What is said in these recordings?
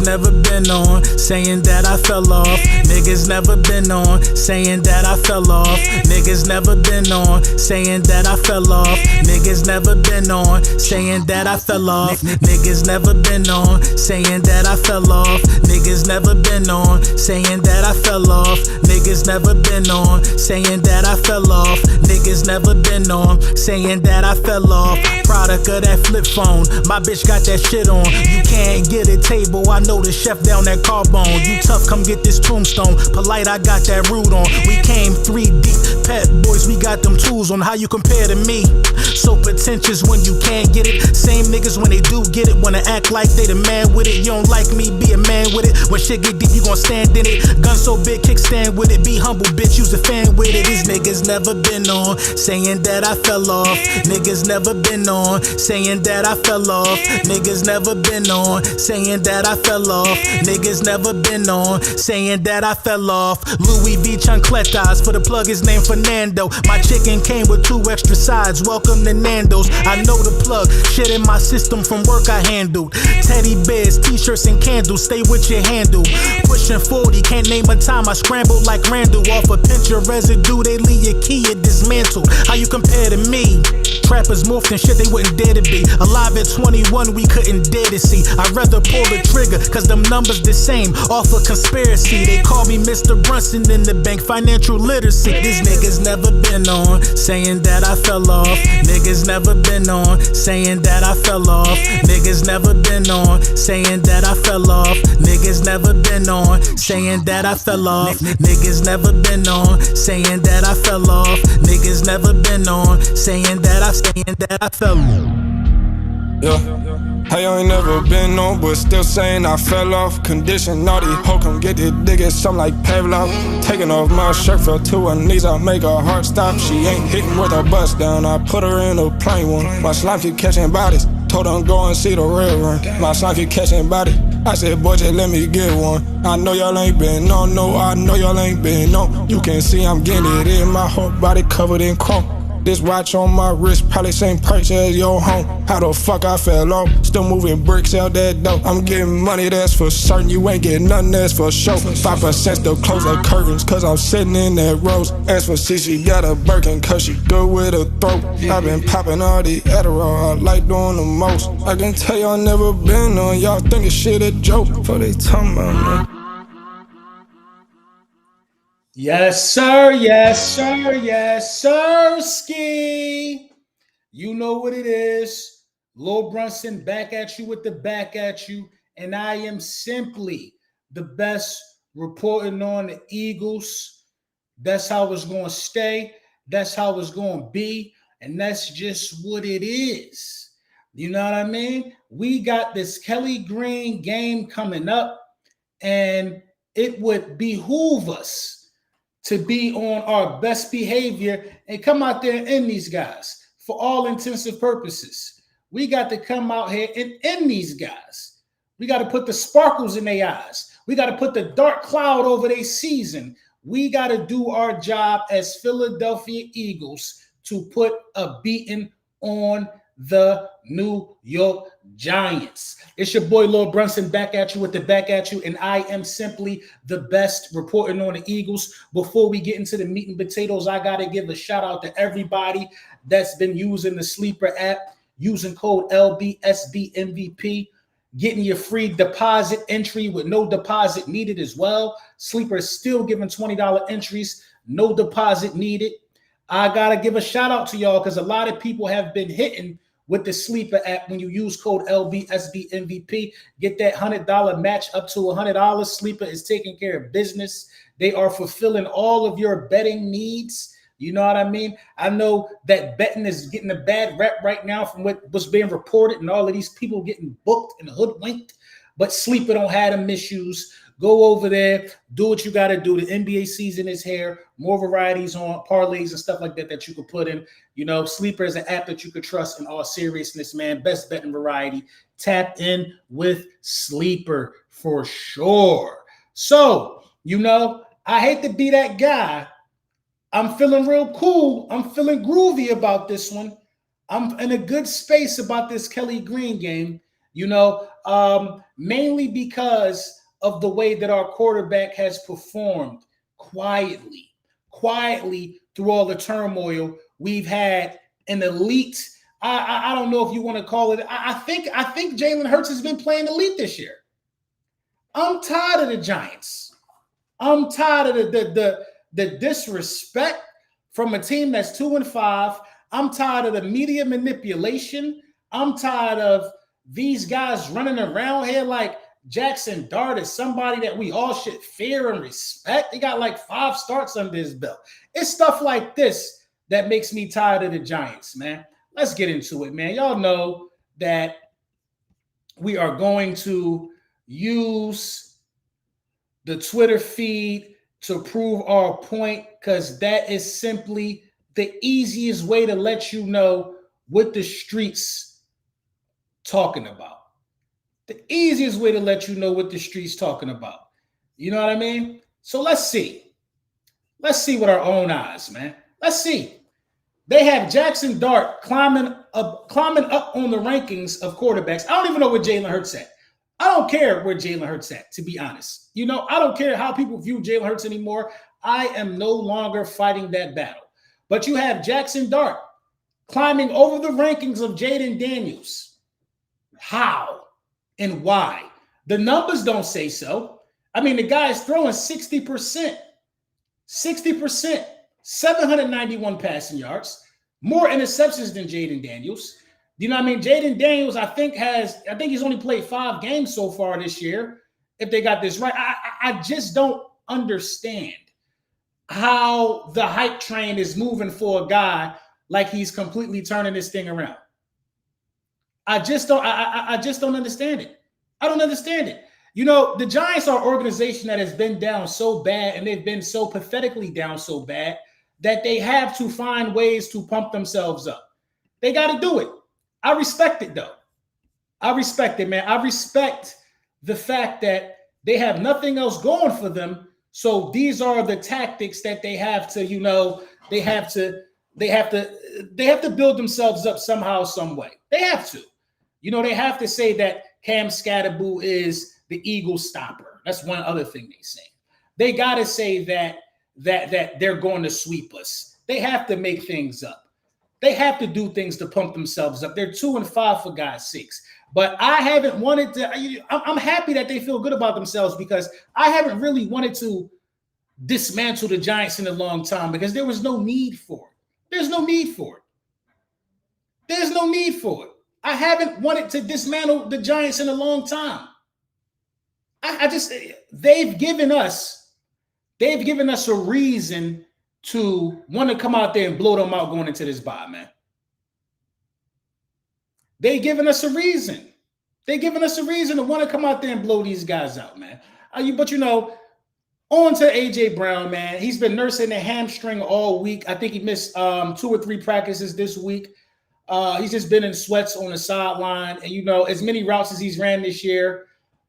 never been on, saying that I fell off. Niggas never been on, saying that I fell off. Niggas never been on, saying that I fell off. Niggas never been on, saying that I fell off. Niggas never been on, saying that I fell off. Niggas never been on, saying that I fell off. Niggas never been on, saying that I fell off. Niggas never been on, saying that I fell off. Product of that flip phone, my bitch got that shit on. You can't get a table, I know the chef down that Carbone. You tough, come get this tombstone. Polite, I got that root on. We came 3 deep, pet boys, we got them tools on. How you compare to me? So pretentious when you can't get it. Same niggas when they do get it, wanna act like they the man with it. You don't like me, be a man with it. When shit get deep, you gon' stand in it. Gun so big, kickstand with it. Be humble, bitch, use a fan with it. These niggas never been on, saying that I fell off. Niggas never been on, saying that I fell off. Niggas never been on, saying that I fell off. Niggas never been on, saying that I fell off. Louis V. Chancletas, for the plug is named Fernando. My chicken came with 2 extra sides, welcome to Nando's. I know the plug, shit in my system from work I handled. Teddy bears, t-shirts and candles, stay with your handle. Pushing 40, can't name a time I scrambled like Randall. Off a pinch of residue, they leave your key at dismantled. How you compare to me? Trappers morphed and shit they wouldn't dare to be. Alive at 21, we couldn't dare to see. I'd rather pull the trigger, cause them numbers the same. Off a conspiracy, they call me Mr. Brunson in the bank, financial literacy. These niggas never been on, saying that I fell off. Niggas never been on, saying that I fell off. Niggas never been on, saying that I fell off. Niggas never been on, saying that I fell off. Niggas never been on, saying that I fell off. Niggas never been on, saying that I fell off. Yeah. Hey, I ain't never been on, but still saying I fell off. Condition naughty, hoe come get this diggin', something like Pavlov. Taking off my shirt, fell to her knees, I make her heart stop. She ain't hitting with her bust down, I put her in a plain one. My slime keep catching bodies, told her go and see the real run. My slime keep catching bodies, I said boy just let me get one. I know y'all ain't been on, no, I know y'all ain't been on. You can see I'm getting it in, my whole body covered in chrome. This watch on my wrist, probably same price as your home. How the fuck I fell off? Still moving bricks out that dope. I'm getting money, that's for certain. You ain't getting nothing, that's for sure. 5% still close the curtains, cause I'm sitting in that rose. As for C, she got a Birkin, cause she good with her throat. I been popping all the Adderall, I like doing the most. I can tell y'all never been on, y'all think this shit a joke. For they talking about me. Yes, sir. Yes, sir. Yes, sir. Ski. You know what it is. Lil Brunson back at you with the back at you. And I am simply the best reporting on the Eagles. That's how it's going to stay. That's how it's going to be. And that's just what it is. You know what I mean? We got this Kelly Green game coming up. And it would behoove us to be on our best behavior and come out there and end these guys for all intensive purposes. We got to come out here and end these guys. We got to put the sparkles in their eyes. We got to put the dark cloud over their season. We got to do our job as Philadelphia Eagles to put a beating on the New York Giants. It's your boy Lil Brunson back at you with the back at you, and I am simply the best reporting on the Eagles. Before we get into the meat and potatoes, I got to give a shout out to everybody that's been using the Sleeper app, using code LBSBMVP, getting your free deposit entry with no deposit needed as well. Sleeper is still giving $20 entries, no deposit needed. I got to give a shout out to y'all because a lot of people have been hitting with the Sleeper app. When you use code LBSBMVP, get that $100 match up to $100. Sleeper is taking care of business. They are fulfilling all of your betting needs. You know what I mean? I know that betting is getting a bad rep right now from what was being reported and all of these people getting booked and hoodwinked, but Sleeper don't have them issues. Go over there, do what you got to do. The NBA season is here. More varieties on parlays and stuff like that that you could put in. You know, Sleeper is an app that you could trust in all seriousness, man. Best betting variety. Tap in with Sleeper for sure. So, you know, I hate to be that guy. I'm feeling real cool. I'm feeling groovy about this one. I'm in a good space about this Kelly Green game. You know, mainly because of the way that our quarterback has performed quietly through all the turmoil. We've had an elite. I don't know if you want to call it. I think Jalen Hurts has been playing elite this year. I'm tired of the Giants. I'm tired of the disrespect from a team that's 2-5. I'm tired of the media manipulation. I'm tired of these guys running around here like Jackson Dart is somebody that we all should fear and respect. He got like 5 starts under his belt. It's stuff like this that makes me tired of the Giants, man. Let's get into it, man. Y'all know that we are going to use the Twitter feed to prove our point, because that is simply the easiest way to let you know what the streets talking about. The easiest way to let you know what the streets talking about. You know what I mean? So let's see. Let's see with our own eyes, man. Let's see. They have Jackson Dart climbing up on the rankings of quarterbacks. I don't even know where Jalen Hurts at. I don't care where Jalen Hurts at, to be honest. You know, I don't care how people view Jalen Hurts anymore. I am no longer fighting that battle. But you have Jackson Dart climbing over the rankings of Jaden Daniels. How and why? The numbers don't say so. I mean, the guy is throwing 60%, 791 passing yards, more interceptions than Jaden Daniels. You know what I mean? Jaden Daniels, I think he's only played 5 games so far this year, if they got this right. I just don't understand how the hype train is moving for a guy like he's completely turning this thing around. I just don't understand it. I don't understand it. You know, the Giants are an organization that has been down so bad, and they've been so pathetically down so bad that they have to find ways to pump themselves up. They got to do it. I respect it, though. I respect it, man. I respect the fact that they have nothing else going for them. So these are the tactics that they have to, you know, they have to build themselves up somehow, some way. They have to. You know, they have to say that Cam Scatterboo is the Eagle stopper. That's one other thing they say. They got to say that they're going to sweep us. They have to make things up. They have to do things to pump themselves up. They're 2-5 for God's sakes. But I haven't wanted to. I'm happy that they feel good about themselves, because I haven't really wanted to dismantle the Giants in a long time, because there was no need for it. There's no need for it. There's no need for it. I haven't wanted to dismantle the Giants in a long time. They've given us a reason to want to come out there and blow them out going into this bye, man. They've given us a reason. They've given us a reason to want to come out there and blow these guys out, man. But, you know, on to A.J. Brown, man. He's been nursing a hamstring all week. I think he missed 2 or 3 practices this week. He's just been in sweats on the sideline. And, you know, as many routes as he's ran this year,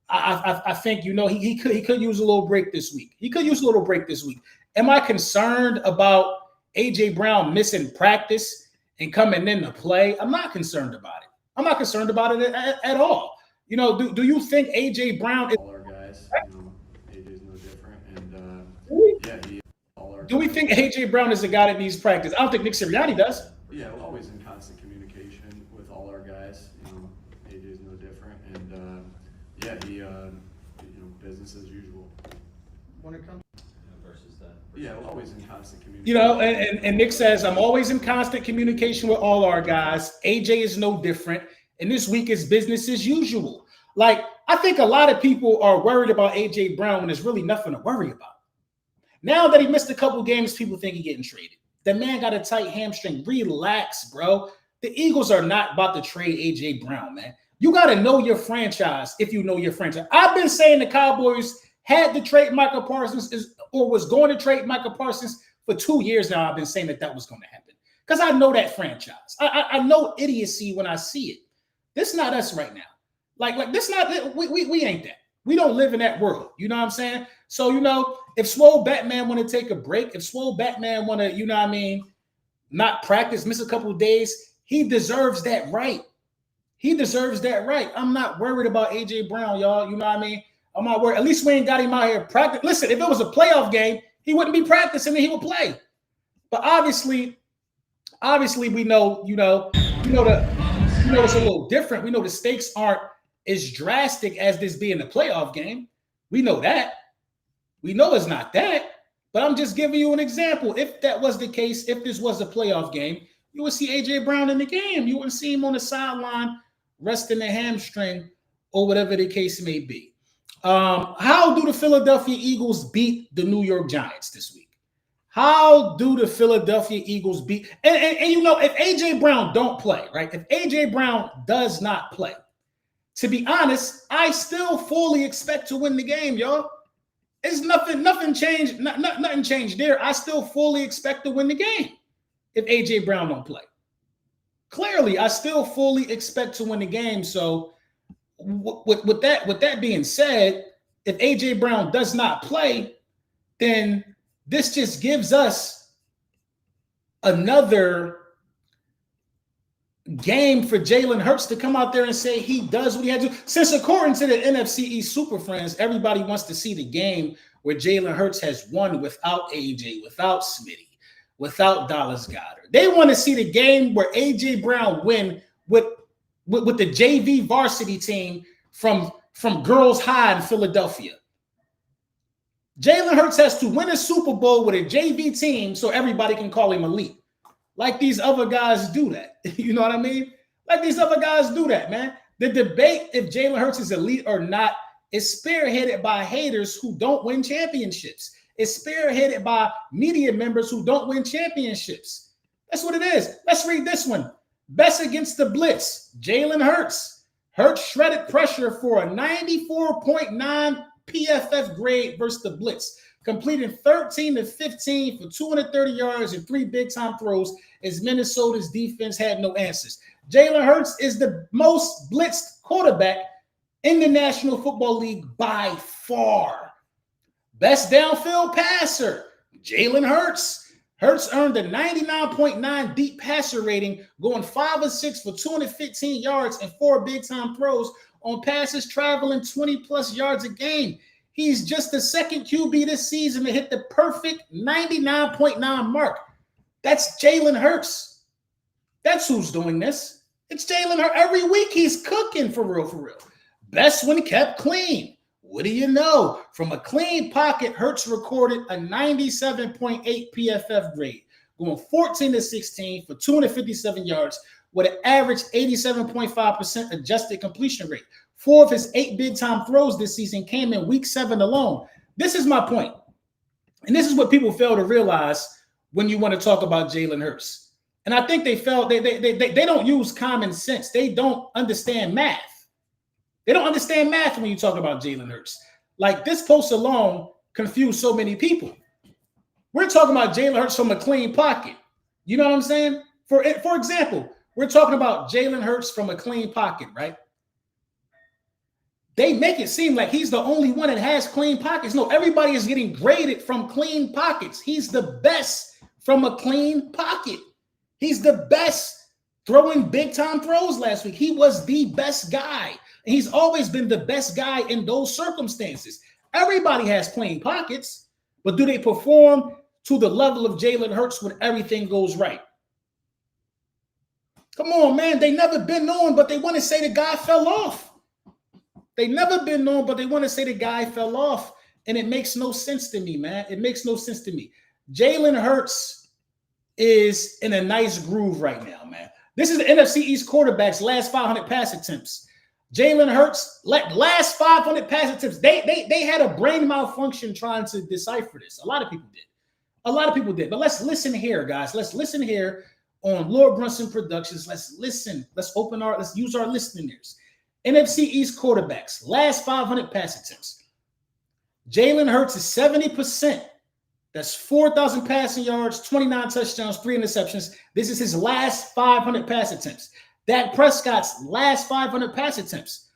I think, you know, he could use a little break this week. He could use a little break this week. Am I concerned about A.J. Brown missing practice and coming in to play? I'm not concerned about it. I'm not concerned about it at all. You know, do you think A.J. Brown is... All our guys, you know, A.J.'s no different. And, do we think A.J. Brown is a guy that needs practice? I don't think Nick Sirianni does. Yeah, we're always in constant communication with all our guys. You know, A.J.'s no different. And, business as usual. When it comes versus that. Yeah, we're always in constant communication. You know, and Nick says, I'm always in constant communication with all our guys. AJ is no different. And this week is business as usual. Like, I think a lot of people are worried about AJ Brown when there's really nothing to worry about. Now that he missed a couple games, people think he's getting traded. The man got a tight hamstring. Relax, bro. The Eagles are not about to trade AJ Brown, man. You got to know your franchise if you know your franchise. I've been saying the Cowboys had to trade Michael Parsons or was going to trade Michael Parsons for 2 years now. I've been saying that was going to happen because I know that franchise. I know idiocy when I see it. This is not us right now. Like this not we ain't that. We don't live in that world. You know what I'm saying? So, you know, if Swole Batman want to take a break, if Swole Batman want to, you know what I mean, not practice, miss a couple of days, he deserves that right. He deserves that right. I'm not worried about A.J. Brown, y'all. You know what I mean? I'm not worried. At least we ain't got him out here practice. Listen, if it was a playoff game, he wouldn't be practicing and he would play. But obviously, we know, it's a little different. We know the stakes aren't as drastic as this being a playoff game. We know that. We know it's not that. But I'm just giving you an example. If that was the case, if this was a playoff game, you would see A.J. Brown in the game. You wouldn't see him on the sideline resting a hamstring or whatever the case may be. How do the Philadelphia Eagles beat the New York Giants this week? How do the Philadelphia Eagles beat? And if A.J. Brown don't play, right? If A.J. Brown does not play, to be honest, I still fully expect to win the game, y'all. It's nothing changed. Nothing changed there. I still fully expect to win the game if A.J. Brown don't play. Clearly, I still fully expect to win the game. So with that being said, if A.J. Brown does not play, then this just gives us another game for Jalen Hurts to come out there and say he does what he had to. Since according to the NFC East Super Friends, everybody wants to see the game where Jalen Hurts has won without AJ, without Smitty, without Dallas Goedert. They want to see the game where AJ Brown win with the JV varsity team from Girls High in Philadelphia. Jalen Hurts has to win a Super Bowl with a JV team so everybody can call him elite. Like these other guys do that. You know what I mean? Like these other guys do that, man. The debate if Jalen Hurts is elite or not is spearheaded by haters who don't win championships. It's spearheaded by media members who don't win championships. That's what it is. Let's read this one. Best against the blitz, Jalen Hurts. Hurts shredded pressure for a 94.9 PFF grade versus the blitz, completing 13 of 15 for 230 yards and 3 big-time throws as Minnesota's defense had no answers. Jalen Hurts is the most blitzed quarterback in the National Football League by far. Best downfield passer, Jalen Hurts. Hurts earned a 99.9 deep passer rating, going 5 of 6 for 215 yards and 4 big-time throws on passes traveling 20-plus yards a game. He's just the second QB this season to hit the perfect 99.9 mark. That's Jalen Hurts. That's who's doing this. It's Jalen Hurts. Every week he's cooking for real, for real. Best when kept clean. What do you know? From a clean pocket, Hurts recorded a 97.8 PFF grade, going 14 to 16 for 257 yards with an average 87.5% adjusted completion rate. 4 of his 8 big-time throws this season came in week 7 alone. This is my point. And this is what people fail to realize when you want to talk about Jalen Hurts. And I think they don't use common sense. They don't understand math. They don't understand math when you talk about Jalen Hurts. Like this post alone confused so many people. We're talking about Jalen Hurts from a clean pocket. You know what I'm saying? For example, we're talking about Jalen Hurts from a clean pocket, right? They make it seem like he's the only one that has clean pockets. No, everybody is getting graded from clean pockets. He's the best from a clean pocket. He's the best throwing big-time throws last week. He was the best guy. And he's always been the best guy in those circumstances. Everybody has clean pockets, but do they perform to the level of Jalen Hurts when everything goes right? Come on, man. They never been known, but they want to say the guy fell off. They never been known, but they want to say the guy fell off. And it makes no sense to me, man. It makes no sense to me. Jalen Hurts is in a nice groove right now, man. This is the NFC East quarterback's last 500 pass attempts. Jalen Hurts, last 500 pass attempts. They had a brain malfunction trying to decipher this. A lot of people did. But let's listen here, guys. Let's listen here on Lord Brunson Productions. Let's listen. Let's use our listening ears. NFC East quarterbacks, last 500 pass attempts. Jalen Hurts is 70%. That's 4,000 passing yards, 29 touchdowns, 3 interceptions. This is his last 500 pass attempts. Dak Prescott's last 500 pass attempts.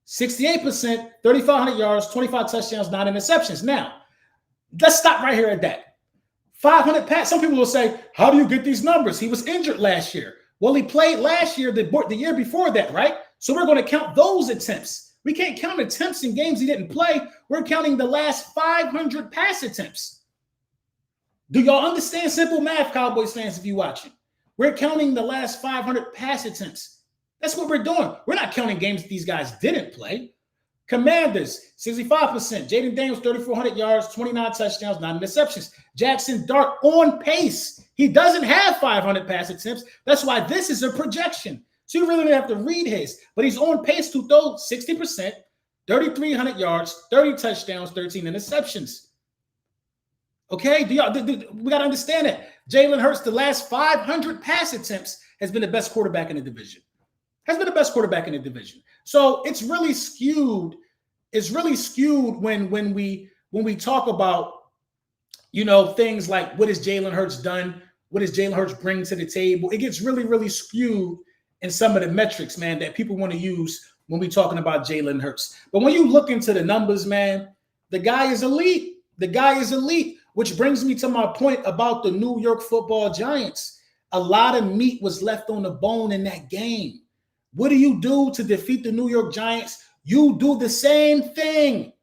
68%, 3,500 yards, 25 touchdowns, 9 interceptions. Now, let's stop right here at that. 500 pass. Some people will say, how do you get these numbers? He was injured last year. Well, he played last year, the year before that, right? So we're going to count those attempts. We can't count attempts in games he didn't play. We're counting the last 500 pass attempts. Do y'all understand simple math, Cowboys fans, if you're watching? We're counting the last 500 pass attempts. That's what we're doing. We're not counting games that these guys didn't play. Commanders, 65%. Jaden Daniels, 3,400 yards, 29 touchdowns, 9 interceptions. Jackson Dart on pace. He doesn't have 500 pass attempts. That's why this is a projection. So you really don't have to read his. But he's on pace to throw 60%, 3,300 yards, 30 touchdowns, 13 interceptions. Okay? We got to understand that. Jalen Hurts, the last 500 pass attempts, has been the best quarterback in the division. So it's really skewed. It's really skewed when we talk about, things like what has Jalen Hurts done? What does Jalen Hurts bring to the table? It gets really, really skewed in some of the metrics, man, that people want to use when we're talking about Jalen Hurts. But when you look into the numbers, man, the guy is elite. Which brings me to my point about the New York Football Giants. A lot of meat was left on the bone in that game. What do you do to defeat the New York Giants? You do the same thing.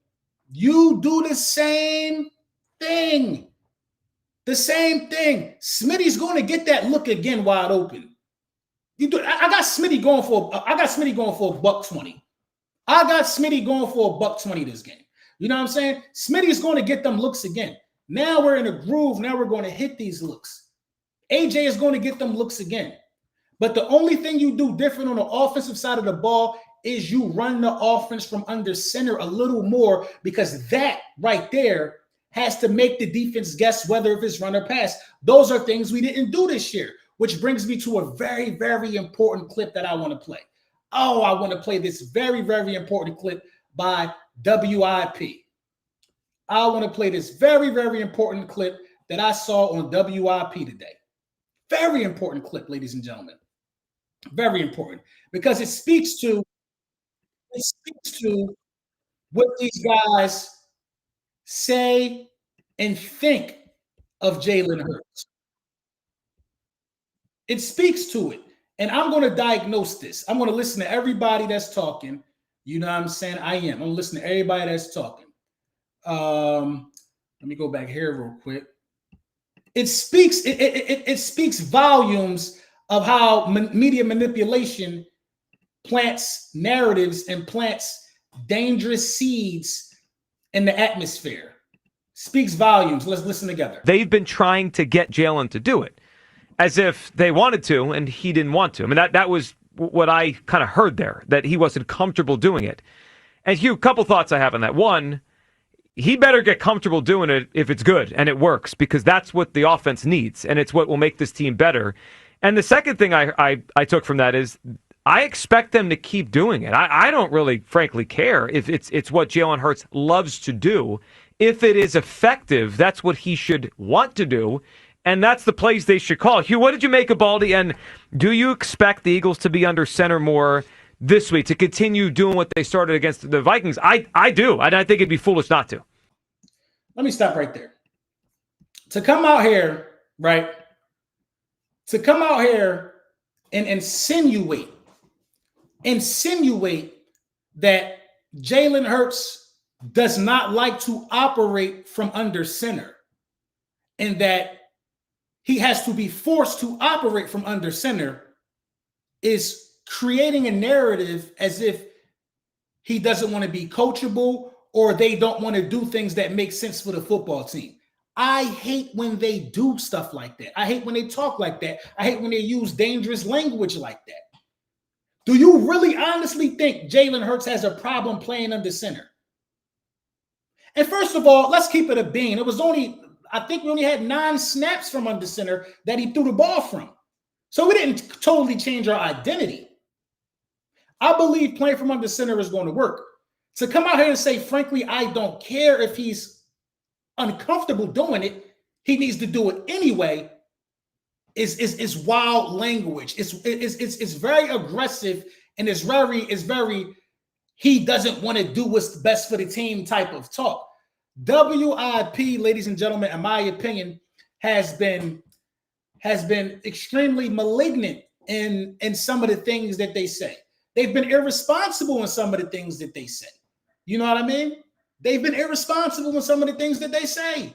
Smitty's going to get that look again wide open. I got Smitty going for $120. I got Smitty going for $120 this game. You know what I'm saying? Smitty's going to get them looks again. Now we're in a groove. Now we're going to hit these looks. AJ is going to get them looks again. But the only thing you do different on the offensive side of the ball is you run the offense from under center a little more, because that right there has to make the defense guess whether if it's run or pass. Those are things we didn't do this year, which brings me to a very, very important clip that I want to play. Oh, I want to play this very, very important clip by WIP. I want to play this very, very important clip that I saw on WIP today. Very important clip, ladies and gentlemen. Very important, because it speaks to what these guys say and think of Jalen Hurts. It speaks to it. And I'm going to diagnose this. I'm going to listen to everybody that's talking. You know what I'm saying? I am. I'm going to listen to everybody that's talking. Let me go back here real quick. It speaks volumes of how media manipulation plants narratives and plants dangerous seeds in the atmosphere. Speaks volumes. Let's listen together. They've been trying to get Jalen to do it as if they wanted to and he didn't want to. I mean, that was what I kind of heard there, that he wasn't comfortable doing it. And Hugh, a couple thoughts I have on that. One, he better get comfortable doing it if it's good and it works, because that's what the offense needs and it's what will make this team better. And the second thing I took from that is I expect them to keep doing it. I don't really, frankly, care if it's what Jalen Hurts loves to do. If it is effective, that's what he should want to do, and that's the plays they should call. Hugh, what did you make of Baldy, and do you expect the Eagles to be under center more this week, to continue doing what they started against the Vikings? I do, and I think it'd be foolish not to. Let me stop right there. To come out here, right? To come out here and insinuate that Jalen Hurts does not like to operate from under center and that he has to be forced to operate from under center is creating a narrative as if he doesn't want to be coachable or they don't want to do things that make sense for the football team. I hate when they do stuff like that. I hate when they talk like that. I hate when they use dangerous language like that. Do you really honestly think Jalen Hurts has a problem playing under center? And first of all, let's keep it a bean. I think we only had 9 snaps from under center that he threw the ball from. So we didn't totally change our identity. I believe playing from under center is going to work. To come out here and say, frankly, I don't care if he's uncomfortable doing it, he needs to do it anyway, is wild language. It's very aggressive, and it's very he doesn't want to do what's best for the team type of talk. WIP, ladies and gentlemen, in my opinion, has been extremely malignant in some of the things that they say. They've been irresponsible in some of the things that they say. You know what I mean? They've been irresponsible in some of the things that they say,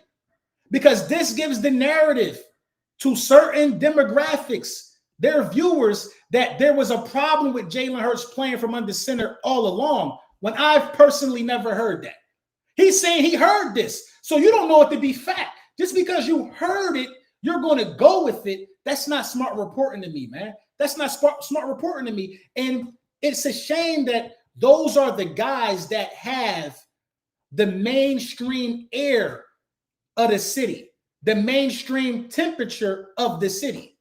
because this gives the narrative to certain demographics, their viewers, that there was a problem with Jalen Hurts playing from under center all along, when I've personally never heard that. He's saying he heard this. So you don't know it to be fact. Just because you heard it, you're going to go with it. That's not smart reporting to me, man. That's not smart reporting to me. And it's a shame that those are the guys that have the mainstream air of the city, the mainstream temperature of the city.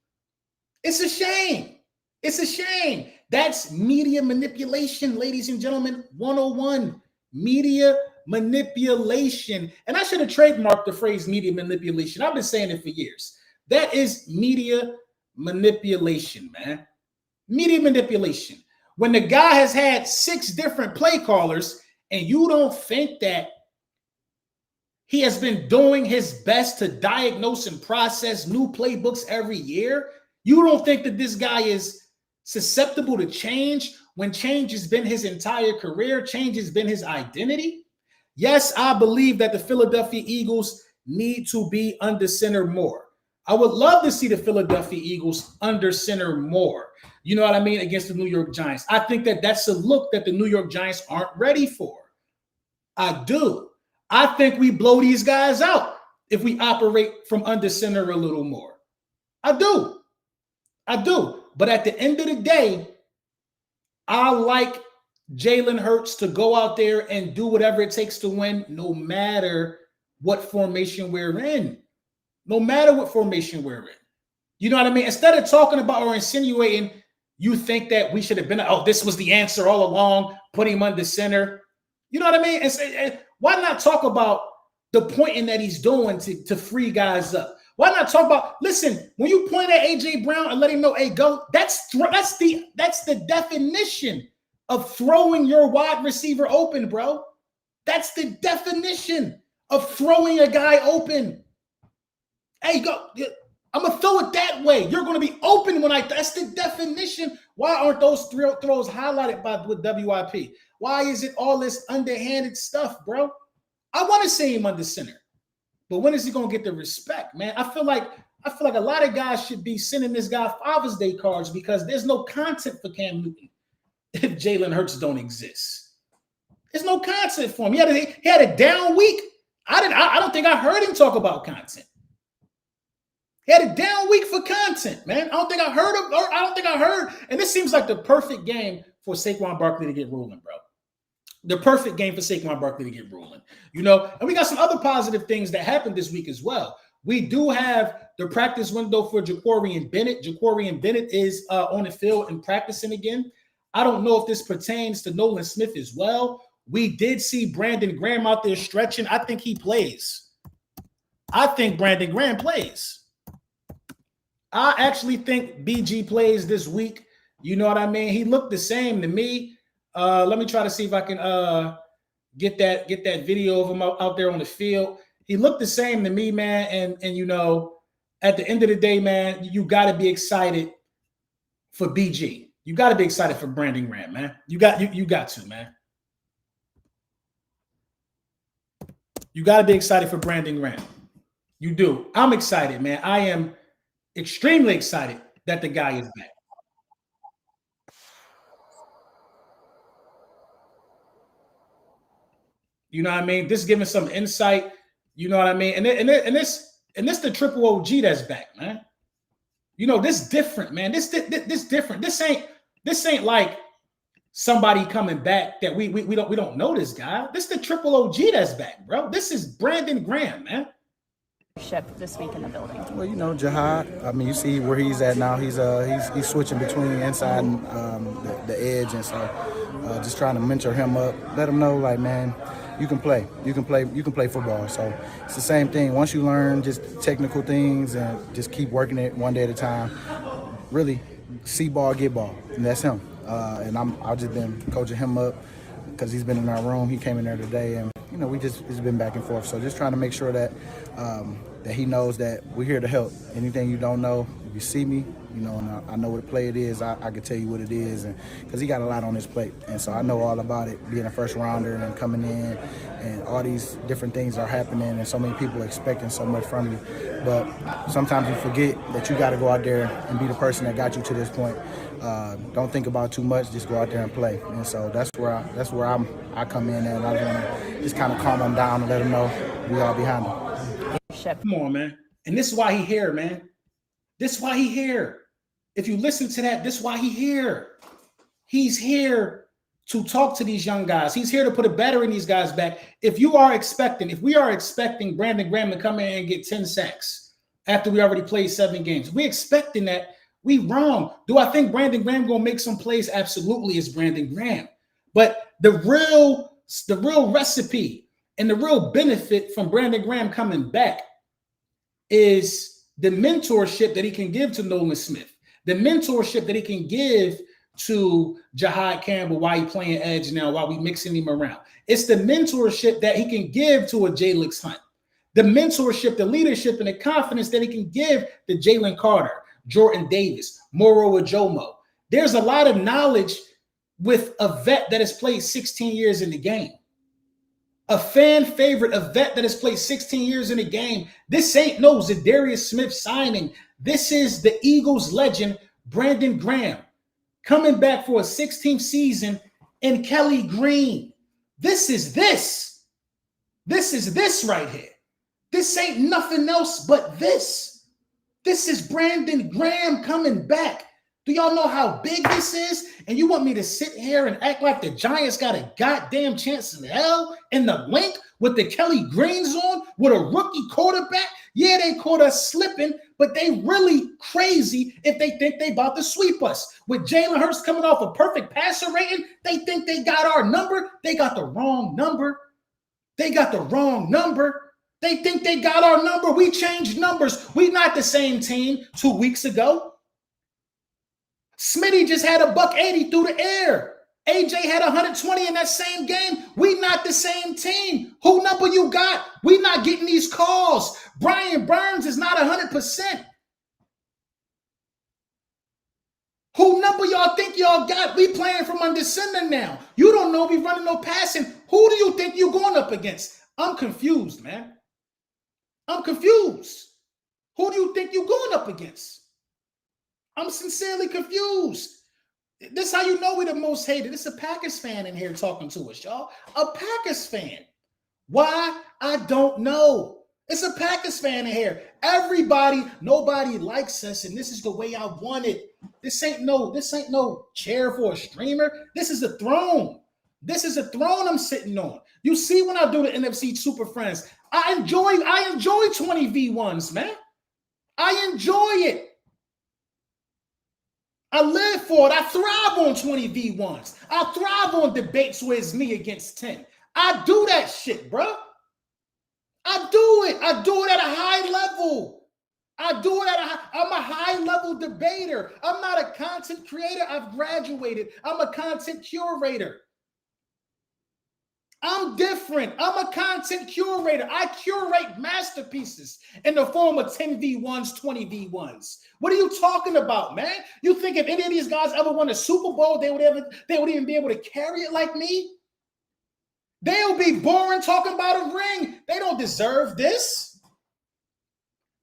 It's a shame. It's a shame. That's media manipulation, ladies and gentlemen. 101, media manipulation. And I should have trademarked the phrase media manipulation. I've been saying it for years. That is media manipulation, man. Media manipulation. When the guy has had 6 different play callers and you don't think that he has been doing his best to diagnose and process new playbooks every year, you don't think that this guy is susceptible to change when change has been his entire career, change has been his identity? Yes, I believe that the Philadelphia Eagles need to be under center more. I would love to see the Philadelphia Eagles under center more. You know what I mean? Against the New York Giants. I think that that's a look that the New York Giants aren't ready for. I do. I think we blow these guys out if we operate from under center a little more. I do. I do. But at the end of the day, I like Jalen Hurts to go out there and do whatever it takes to win, no matter what formation we're in. No matter what formation we're in. You know what I mean? Instead of talking about or insinuating, you think that we should have been, oh, this was the answer all along, put him under center. You know what I mean? And say, why not talk about the pointing that he's doing to free guys up? Why not talk about, listen, when you point at A.J. Brown and let him know, hey, go, that's the definition of throwing your wide receiver open, bro. That's the definition of throwing a guy open. Hey, go. I'm going to throw it that way. You're going to be open when that's the definition. Why aren't those throws highlighted with WIP? Why is it all this underhanded stuff, bro? I want to see him under center. But when is he going to get the respect, man? I feel like a lot of guys should be sending this guy Father's Day cards, because there's no content for Cam Newton if Jalen Hurts don't exist. There's no content for him. He had a down week. I don't think I heard him talk about content. He had a down week for content, man. I don't think I heard. And this seems like the perfect game for Saquon Barkley to get rolling, bro. The perfect game for Saquon Barkley to get rolling. You know, and we got some other positive things that happened this week as well. We do have the practice window for Ja'Cory Bennett. Ja'Cory Bennett is on the field and practicing again. I don't know if this pertains to Nolan Smith as well. We did see Brandon Graham out there stretching. I think he plays. I think Brandon Graham plays. I actually think BG plays this week. You know what I mean? He looked the same to me. Let me try to see if I can get that video of him out there on the field. He looked the same to me, man. And you know, at the end of the day, man, you got to be excited for BG. You got to be excited for Brandon Graham, man. You got to, man. You got to be excited for Brandon Graham. You do. I'm excited, man. I am extremely excited that the guy is back. You know what I mean? This is giving some insight. You know what I mean? And this the triple OG that's back, man. You know, this different, man. This different. This ain't like somebody coming back that we don't know this guy. This the triple OG that's back, bro. This is Brandon Graham, man. This week in the building? Well, you know, Jihad, I mean, you see where he's at now. He's switching between inside and the edge, and so just trying to mentor him up, let him know, like, man, you can play football. So it's the same thing. Once you learn just technical things and just keep working it one day at a time, really see ball, get ball, and that's him. And I've just been coaching him up because he's been in our room. He came in there today, and you know, it's been back and forth. So just trying to make sure that that he knows that we're here to help. Anything you don't know, if you see me, you know, and I know what play it is. I can tell you what it is, and because he got a lot on his plate, and so I know all about it. Being a first rounder and coming in, and all these different things are happening, and so many people expecting so much from you. But sometimes you forget that you got to go out there and be the person that got you to this point. Don't think about too much. Just go out there and play. And so that's where I come in, and I want to just kind of calm them down and let them know we all behind them. Come on, man. And this is why he here, man. This is why he here. If you listen to that, this is why he here. He's here to talk to these young guys. He's here to put a battery in these guys' back. If we are expecting Brandon Graham to come in and get 10 sacks after we already played 7 games, we expecting that, we wrong. Do I think Brandon Graham gonna make some plays? Absolutely, it's Brandon Graham. But the real recipe and the real benefit from Brandon Graham coming back is the mentorship that he can give to Nolan Smith, the mentorship that he can give to Jahad Campbell while he's playing edge now, while we mixing him around. It's the mentorship that he can give to a Jalen Hunt, the mentorship, the leadership, and the confidence that he can give to Jalen Carter, Jordan Davis, Moro Ajomo. There's a lot of knowledge with a vet that has played 16 years in the game. A fan favorite, a vet that has played 16 years in a game. This ain't no Zadarius Smith signing. This is the Eagles legend, Brandon Graham, coming back for a 16th season in Kelly Green. This is this. This is this right here. This ain't nothing else but this. This is Brandon Graham coming back. Do y'all know how big this is? And you want me to sit here and act like the Giants got a goddamn chance in hell in the link with the Kelly Greens on, with a rookie quarterback? Yeah, they caught us slipping, but they really crazy if they think they about to sweep us. With Jalen Hurts coming off a perfect passer rating, they think they got our number. They got the wrong number. They got the wrong number. They think they got our number. We changed numbers. We not the same team 2 weeks ago. Smitty just had $180 through the air. AJ had 120 in that same game. We not the same team. Who number you got? We not getting these calls. Brian Burns is not 100%. Who number y'all think y'all got? We playing from under center now. You don't know we running no passing. Who do you think you're going up against? I'm confused, man. I'm confused. Who do you think you're going up against? I'm sincerely confused. This is how you know we're the most hated. It's a Packers fan in here talking to us, y'all. A Packers fan. Why? I don't know. It's a Packers fan in here. Nobody likes us, and this is the way I want it. This ain't no chair for a streamer. This is a throne. This is a throne I'm sitting on. You see when I do the NFC Super Friends, I enjoy 20v1s, man. I enjoy it. I live for it. I thrive on 20v1s. I thrive on debates where it's me against 10. I do that shit, bro. I do it. I do it at a high level. I'm a high-level debater. I'm not a content creator. I've graduated. I'm a content curator. I'm different. I'm a content curator. I curate masterpieces in the form of 10v1s, 20v1s. What are you talking about, man? You think if any of these guys ever won a Super Bowl, they would even be able to carry it like me? They'll be boring talking about a ring. They don't deserve this.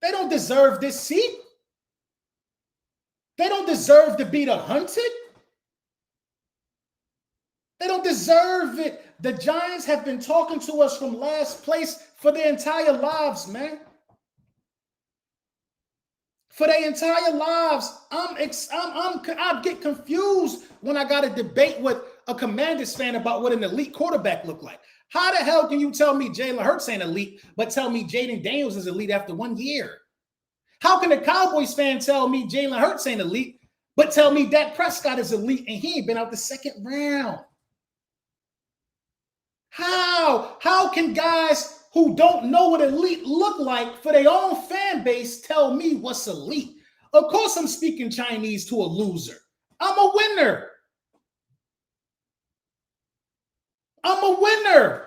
They don't deserve this seat. They don't deserve to be the hunted. They don't deserve it. The Giants have been talking to us from last place for their entire lives, man. For their entire lives. I get confused when I got to debate with a Commanders fan about what an elite quarterback look like. How the hell can you tell me Jalen Hurts ain't elite, but tell me Jaden Daniels is elite after 1 year? How can a Cowboys fan tell me Jalen Hurts ain't elite, but tell me Dak Prescott is elite and he ain't been out the second round? How can guys who don't know what elite look like for their own fan base tell me what's elite? Of course I'm speaking Chinese to a loser. I'm a winner. I'm a winner.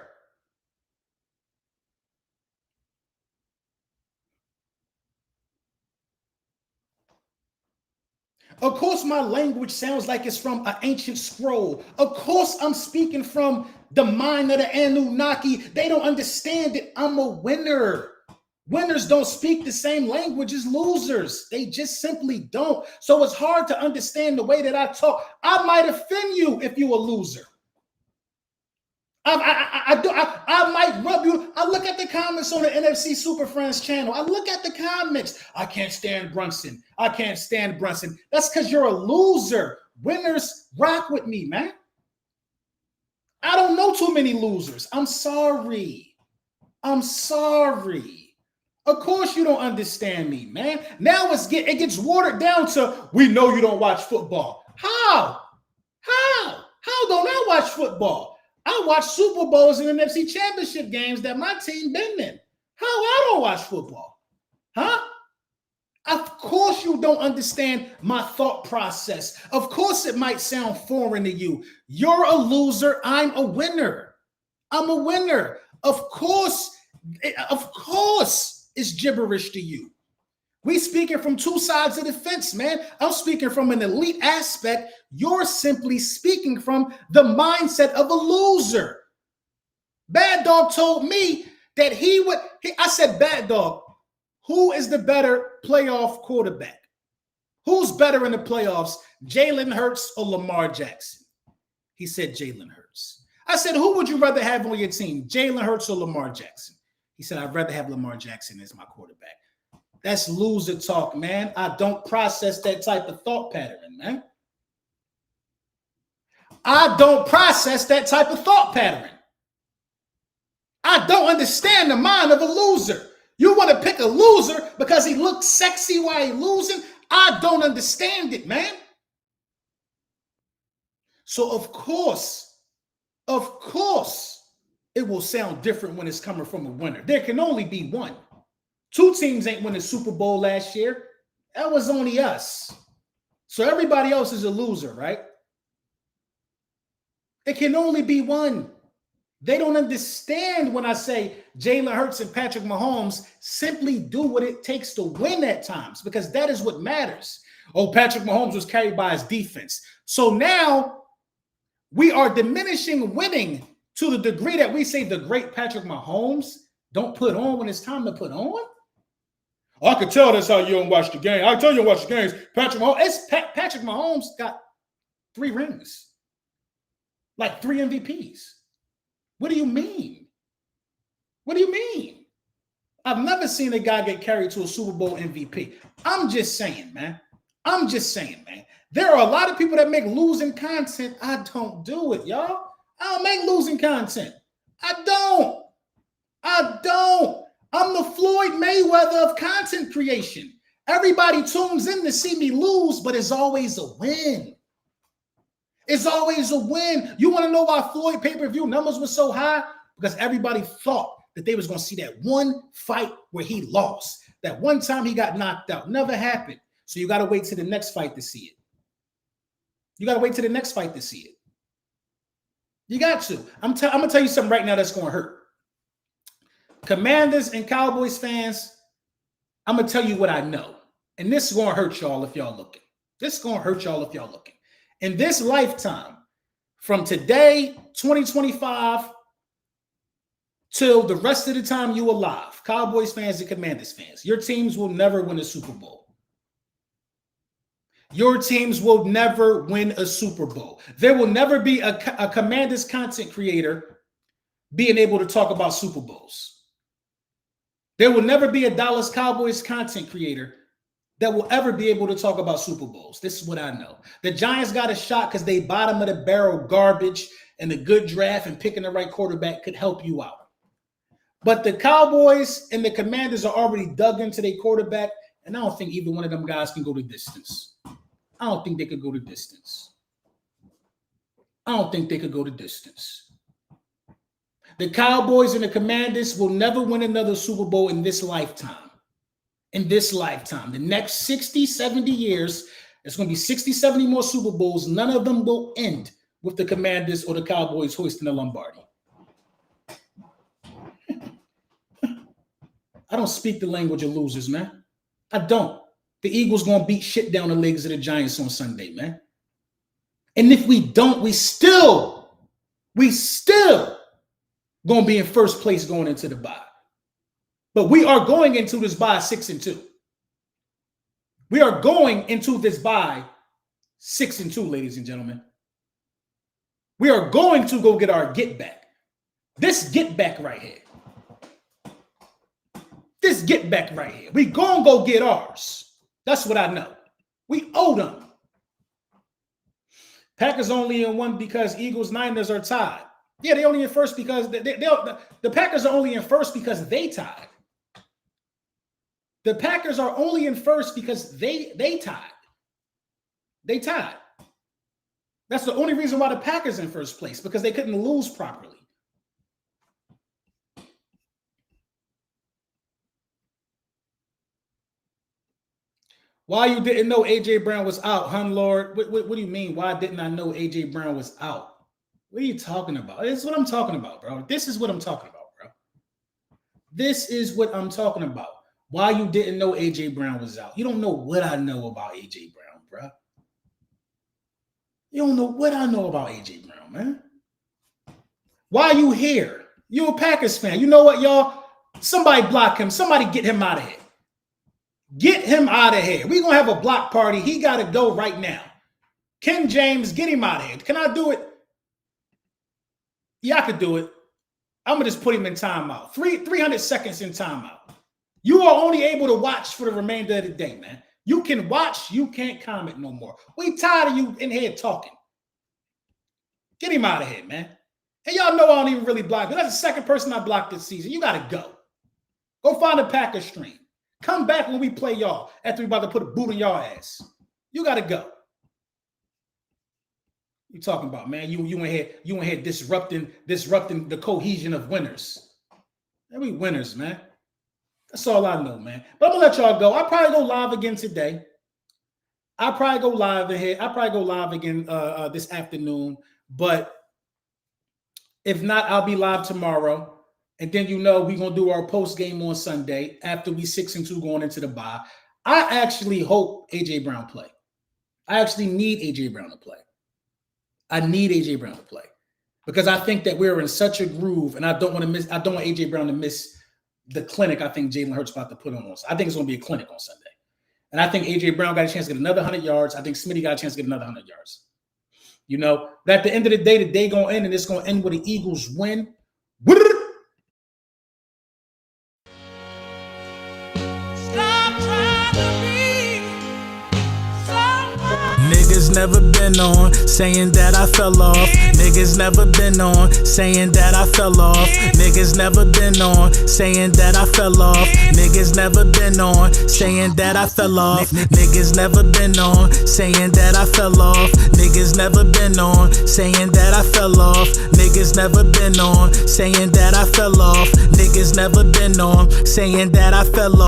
Of course, my language sounds like it's from an ancient scroll. Of course, I'm speaking from the mind of the Anunnaki. They don't understand it. I'm a winner. Winners don't speak the same language as losers. They just simply don't. So it's hard to understand the way that I talk. I might offend you if you're a loser. I might rub you. I look at the comments on the NFC Super Friends channel. I look at the comments. I can't stand Brunson. I can't stand Brunson. That's because you're a loser. Winners rock with me, man. I don't know too many losers. I'm sorry. I'm sorry. Of course you don't understand me, man. Now it gets watered down to we know you don't watch football. How? How don't I watch football? I watch Super Bowls and NFC Championship games that my team been in. How I don't watch football? Huh? Of course you don't understand my thought process. Of course it might sound foreign to you. You're a loser. I'm a winner. I'm a winner. Of course it's gibberish to you. We speaking from two sides of the fence, man. I'm speaking from an elite aspect. You're simply speaking from the mindset of a loser. Bad Dog told me that I said, Bad Dog, who is the better playoff quarterback? Who's better in the playoffs, Jalen Hurts or Lamar Jackson? He said Jalen Hurts. I said, who would you rather have on your team, Jalen Hurts or Lamar Jackson? He said, I'd rather have Lamar Jackson as my quarterback. That's loser talk, man. I don't process that type of thought pattern, man. I don't process that type of thought pattern. I don't understand the mind of a loser. You want to pick a loser because he looks sexy while he's losing? I don't understand it, man. So of course, it will sound different when it's coming from a winner. There can only be one. Two teams ain't win the Super Bowl last year. That was only us. So everybody else is a loser, right? It can only be one. They don't understand when I say Jalen Hurts and Patrick Mahomes simply do what it takes to win at times, because that is what matters. Oh, Patrick Mahomes was carried by his defense. So now we are diminishing winning to the degree that we say the great Patrick Mahomes don't put on when it's time to put on. I could tell that's how you don't watch the game. I tell you don't watch the games. Patrick Mahomes got 3 rings, like 3 MVPs. What do you mean? What do you mean? I've never seen a guy get carried to a Super Bowl MVP. I'm just saying, man. There are a lot of people that make losing content. I don't do it, y'all. I don't make losing content. I don't. I'm the Floyd Mayweather of content creation. Everybody tunes in to see me lose, but it's always a win. It's always a win. You want to know why Floyd pay-per-view numbers were so high? Because everybody thought that they was going to see that one fight where he lost. That one time he got knocked out. Never happened. So you got to wait till the next fight to see it. You got to. I'm going to tell you something right now that's going to hurt. Commanders and Cowboys fans, I'm going to tell you what I know. And this is going to hurt y'all if y'all looking. In this lifetime, from today, 2025, till the rest of the time you alive, Cowboys fans and Commanders fans, your teams will never win a Super Bowl. Your teams will never win a Super Bowl. There will never be a Commanders content creator being able to talk about Super Bowls. There will never be a Dallas Cowboys content creator that will ever be able to talk about Super Bowls. This is what I know. The Giants got a shot because they bottom of the barrel garbage, and the good draft and picking the right quarterback could help you out. But the Cowboys and the Commanders are already dug into their quarterback, and I don't think either one of them guys can go the distance. I don't think they could go the distance. The Cowboys and the Commanders will never win another Super Bowl in this lifetime. The next 60, 70 years, there's going to be 60, 70 more Super Bowls. None of them will end with the Commanders or the Cowboys hoisting the Lombardi. I don't speak the language of losers, man. I don't. the Eagles going to beat shit down the legs of the Giants on Sunday, man. And if we don't, we still going to be in first place going into the bye. But we are going into this bye 6-2. We are going into this bye 6-2, ladies and gentlemen. We are going to go get our get back. This get back right here. This get back right here. We gonna go get ours. That's what I know. We owe them. Packers only in one because Eagles, Niners are tied. Yeah, they only in first because the Packers are only in first because they tied. The Packers are only in first because they tied. They tied. That's the only reason why the Packers in first place, because they couldn't lose properly. Why you didn't know A.J. Brown was out, hun, Lord? What do you mean? Why didn't I know A.J. Brown was out? What are you talking about? This is what I'm talking about, bro. This is what I'm talking about, bro. This is what I'm talking about. Why you didn't know A.J. Brown was out? You don't know what I know about A.J. Brown, bro. You don't know what I know about A.J. Brown, man. Why you here? You a Packers fan. You know what, y'all? Somebody block him. Somebody get him out of here. Get him out of here. We're going to have a block party. He got to go right now. Ken James, get him out of here. Can I do it? Yeah, I could do it. I'm going to just put him in timeout. 300 seconds in timeout. You are only able to watch for the remainder of the day, man. You can watch. You can't comment no more. We tired of you in here talking. Get him out of here, man. And y'all know I don't even really block. That's the second person I blocked this season. You got to go. Go find a Packers stream. Come back when we play y'all after we about to put a boot in y'all ass. You got to go. You talking about, man? You in here disrupting the cohesion of winners. And we winners, man. That's all I know, man. But I'm gonna let y'all go. I'll probably go live again today. I'll probably go live again this afternoon. But if not, I'll be live tomorrow. And then we're gonna do our post game on Sunday after we 6-2 going into the bye. I actually hope AJ Brown play. I actually need AJ Brown to play. I need AJ Brown to play because I think that we're in such a groove, and I don't want AJ Brown to miss the clinic I think Jalen Hurts about to put on. I think it's going to be a clinic on Sunday. And I think A.J. Brown got a chance to get another 100 yards. I think Smitty got a chance to get another 100 yards. But at the end of the day going to end, and it's going to end with the Eagles win. Niggas never been on saying that I fell off. Niggas never been on saying that I fell off. Niggas never been on saying that I fell off. Niggas never been on saying that I fell off. Niggas never been on saying that I fell off. Niggas never been on saying that I fell off. Niggas never been on saying that I fell off. Niggas never been on saying that I fell off.